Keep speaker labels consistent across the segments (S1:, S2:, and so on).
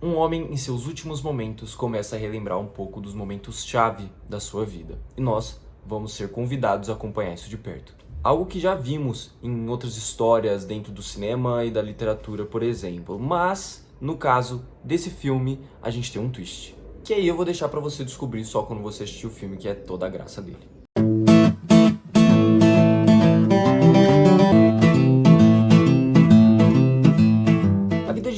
S1: Um homem, em seus últimos momentos, começa a relembrar um pouco dos momentos-chave da sua vida. E nós vamos ser convidados a acompanhar isso de perto. Algo que já vimos em outras histórias dentro do cinema e da literatura, por exemplo. Mas, no caso desse filme, a gente tem um twist. Que aí eu vou deixar pra você descobrir só quando você assistir o filme, que é toda a graça dele.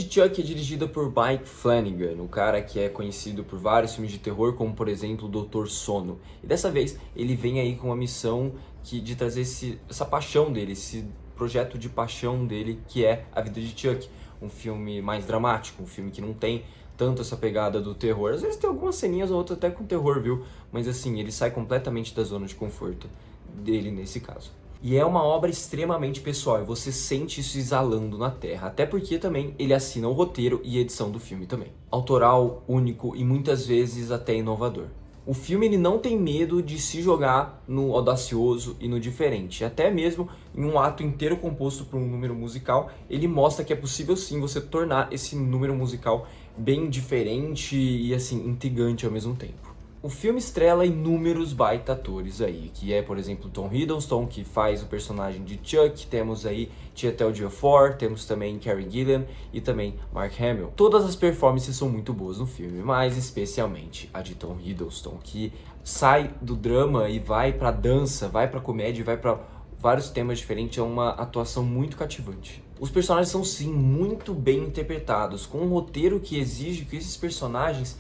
S1: Chuck é dirigida por Mike Flanagan, o cara que é conhecido por vários filmes de terror, como por exemplo o Doutor Sono. E dessa vez ele vem aí com uma missão de trazer essa paixão dele, esse projeto de paixão dele, que é A Vida de Chuck. Um filme mais dramático, um filme que não tem tanto essa pegada do terror. Às vezes tem algumas ceninhas ou outras até com terror, viu? Mas assim, ele sai completamente da zona de conforto dele nesse caso. E é uma obra extremamente pessoal, e você sente isso exalando na terra, até porque também ele assina o roteiro e edição do filme também. Autoral, único e muitas vezes até inovador. O filme ele não tem medo de se jogar no audacioso e no diferente, até mesmo em um ato inteiro composto por um número musical, ele mostra que é possível sim você tornar esse número musical bem diferente e assim, intrigante ao mesmo tempo. O filme estrela inúmeros baita atores aí, que é, por exemplo, Tom Hiddleston, que faz o personagem de Chuck, temos aí Chiwetel Ejiofor, temos também Carey Gilliam e também Mark Hamill. Todas as performances são muito boas no filme, mas especialmente a de Tom Hiddleston, que sai do drama e vai pra dança, vai pra comédia, vai pra vários temas diferentes, é uma atuação muito cativante. Os personagens são sim muito bem interpretados, com um roteiro que exige que esses personagens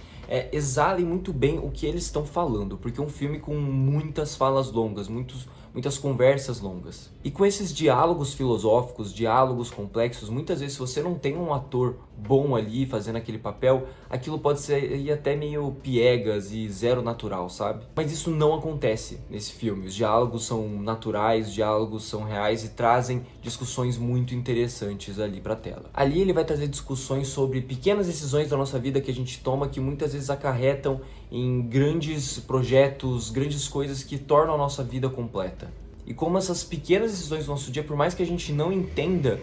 S1: exalem muito bem o que eles estão falando, porque é um filme com muitas falas longas, muitas conversas longas. E com esses diálogos filosóficos, diálogos complexos, muitas vezes se você não tem um ator bom ali fazendo aquele papel, aquilo pode ser até meio piegas e zero natural, sabe? Mas isso não acontece nesse filme. Os diálogos são naturais, os diálogos são reais e trazem discussões muito interessantes ali pra tela. Ali ele vai trazer discussões sobre pequenas decisões da nossa vida que a gente toma que muitas vezes acarretam em grandes projetos, grandes coisas que tornam a nossa vida completa. E como essas pequenas decisões do nosso dia, por mais que a gente não entenda,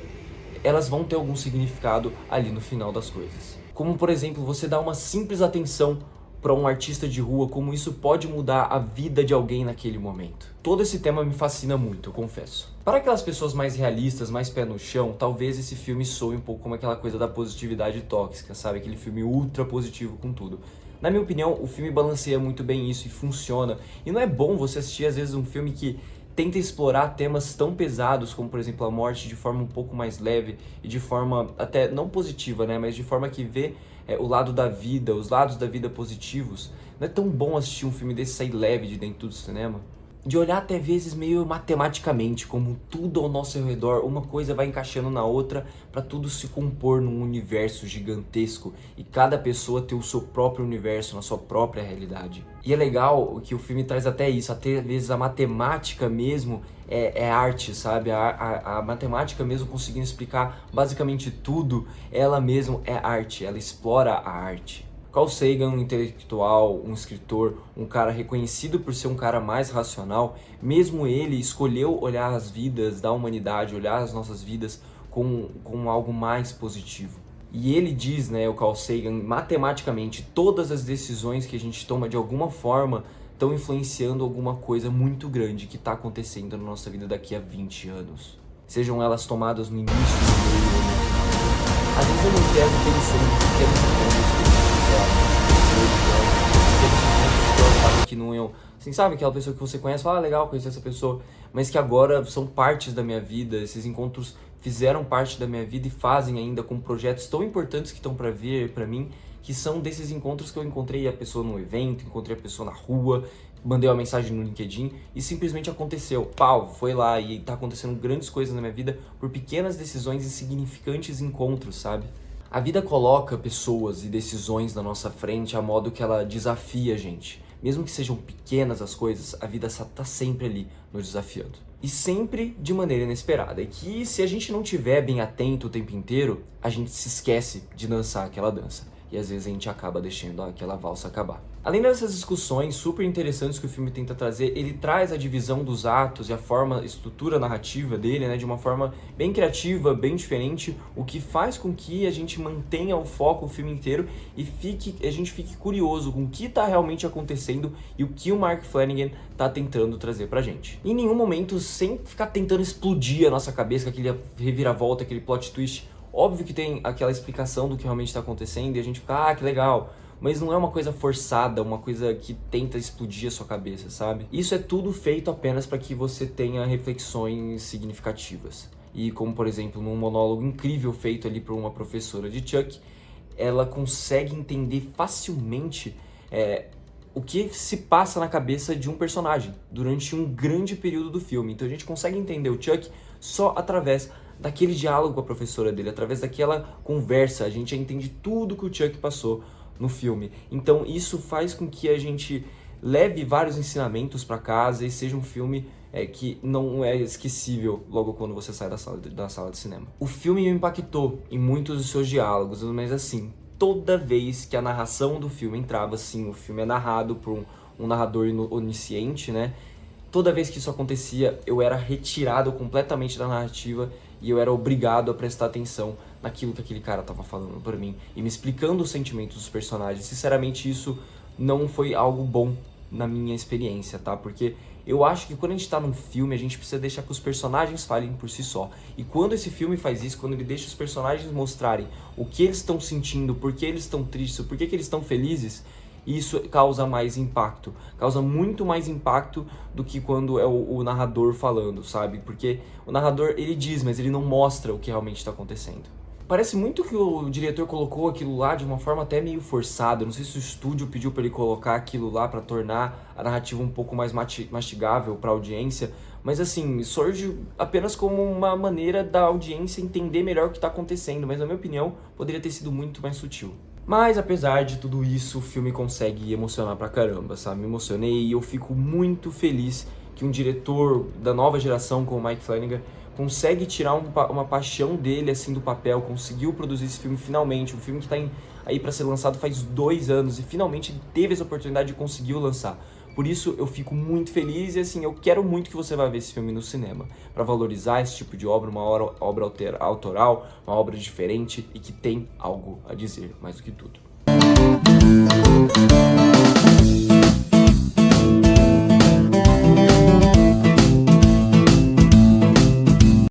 S1: elas vão ter algum significado ali no final das coisas. Como, por exemplo, você dar uma simples atenção para um artista de rua, como isso pode mudar a vida de alguém naquele momento. Todo esse tema me fascina muito, eu confesso. Para aquelas pessoas mais realistas, mais pé no chão, talvez esse filme soe um pouco como aquela coisa da positividade tóxica, sabe? Aquele filme ultra positivo com tudo. Na minha opinião, o filme balanceia muito bem isso e funciona. E não é bom você assistir, às vezes, um filme que tenta explorar temas tão pesados como, por exemplo, a morte de forma um pouco mais leve e de forma até não positiva, né? Mas de forma que vê o lado da vida, os lados da vida positivos. Não é tão bom assistir um filme desse, sair leve de dentro do cinema? De olhar até vezes meio matematicamente, como tudo ao nosso redor, uma coisa vai encaixando na outra para tudo se compor num universo gigantesco e cada pessoa ter o seu próprio universo, na sua própria realidade. E é legal que o filme traz até isso, até vezes a matemática mesmo é arte, sabe? A matemática mesmo conseguindo explicar basicamente tudo, ela mesmo é arte, ela explora a arte. Carl Sagan, um intelectual, um escritor, um cara reconhecido por ser um cara mais racional, mesmo ele escolheu olhar as vidas da humanidade, olhar as nossas vidas com algo mais positivo. E ele diz, né, o Carl Sagan, matematicamente, todas as decisões que a gente toma de alguma forma estão influenciando alguma coisa muito grande que está acontecendo na nossa vida daqui a 20 anos. Sejam elas tomadas no início, no meio ou no final. Às vezes eu me pego pensando em pequenos encontros que não eu, assim, sabe, aquela pessoa que você conhece, fala, legal conhecer essa pessoa, mas que agora são partes da minha vida, esses encontros fizeram parte da minha vida e fazem ainda com projetos tão importantes que estão para vir para mim, que são desses encontros que eu encontrei a pessoa no evento, encontrei a pessoa na rua, mandei uma mensagem no LinkedIn e simplesmente aconteceu, pau, foi lá e tá acontecendo grandes coisas na minha vida por pequenas decisões e significantes encontros, sabe? A vida coloca pessoas e decisões na nossa frente a modo que ela desafia a gente. Mesmo que sejam pequenas as coisas, a vida está sempre ali nos desafiando. E sempre de maneira inesperada. E que se a gente não estiver bem atento o tempo inteiro, a gente se esquece de dançar aquela dança. e às vezes a gente acaba deixando aquela valsa acabar. Além dessas discussões super interessantes que o filme tenta trazer, ele traz a divisão dos atos e a estrutura narrativa dele, né, de uma forma bem criativa, bem diferente, o que faz com que a gente mantenha o foco o filme inteiro e a gente fique curioso com o que está realmente acontecendo e o que o Mark Flanagan está tentando trazer pra gente. Em nenhum momento, sem ficar tentando explodir a nossa cabeça com aquele reviravolta, aquele plot twist. Óbvio que tem aquela explicação do que realmente está acontecendo e a gente fica, que legal. Mas não é uma coisa forçada, uma coisa que tenta explodir a sua cabeça, sabe? Isso é tudo feito apenas para que você tenha reflexões significativas. E como, por exemplo, num monólogo incrível feito ali por uma professora de Chuck, ela consegue entender facilmente o que se passa na cabeça de um personagem durante um grande período do filme. Então a gente consegue entender o Chuck só através daquele diálogo com a professora dele, através daquela conversa. A gente já entende tudo que o Chuck passou no filme. Então isso faz com que a gente leve vários ensinamentos para casa e seja um filme que não é esquecível logo quando você sai da sala de cinema. O filme me impactou em muitos dos seus diálogos, mas assim, toda vez que a narração do filme entrava, assim, o filme é narrado por um narrador onisciente, né? Toda vez que isso acontecia, eu era retirado completamente da narrativa e eu era obrigado a prestar atenção naquilo que aquele cara tava falando pra mim e me explicando os sentimentos dos personagens. Sinceramente, isso não foi algo bom na minha experiência, tá? Porque eu acho que quando a gente tá num filme, a gente precisa deixar que os personagens falem por si só. E quando esse filme faz isso, quando ele deixa os personagens mostrarem o que eles estão sentindo, por que eles estão tristes, por que eles estão felizes, isso causa mais impacto. Causa muito mais impacto do que quando é o narrador falando, sabe? Porque o narrador, ele diz, mas ele não mostra o que realmente está acontecendo. Parece muito que o diretor colocou aquilo lá de uma forma até meio forçada. Não sei se o estúdio pediu para ele colocar aquilo lá para tornar a narrativa um pouco mais mastigável para a audiência, mas assim, surge apenas como uma maneira da audiência entender melhor o que está acontecendo, mas na minha opinião, poderia ter sido muito mais sutil. Mas apesar de tudo isso, o filme consegue emocionar pra caramba, sabe? Me emocionei e eu fico muito feliz que um diretor da nova geração como o Mike Flanagan consegue tirar uma paixão dele assim do papel, conseguiu produzir esse filme finalmente, um filme que tá aí para ser lançado faz 2 anos e finalmente ele teve essa oportunidade de conseguir lançar. Por isso eu fico muito feliz e assim, eu quero muito que você vá ver esse filme no cinema, para valorizar esse tipo de obra, uma obra autoral, uma obra diferente e que tem algo a dizer, mais do que tudo.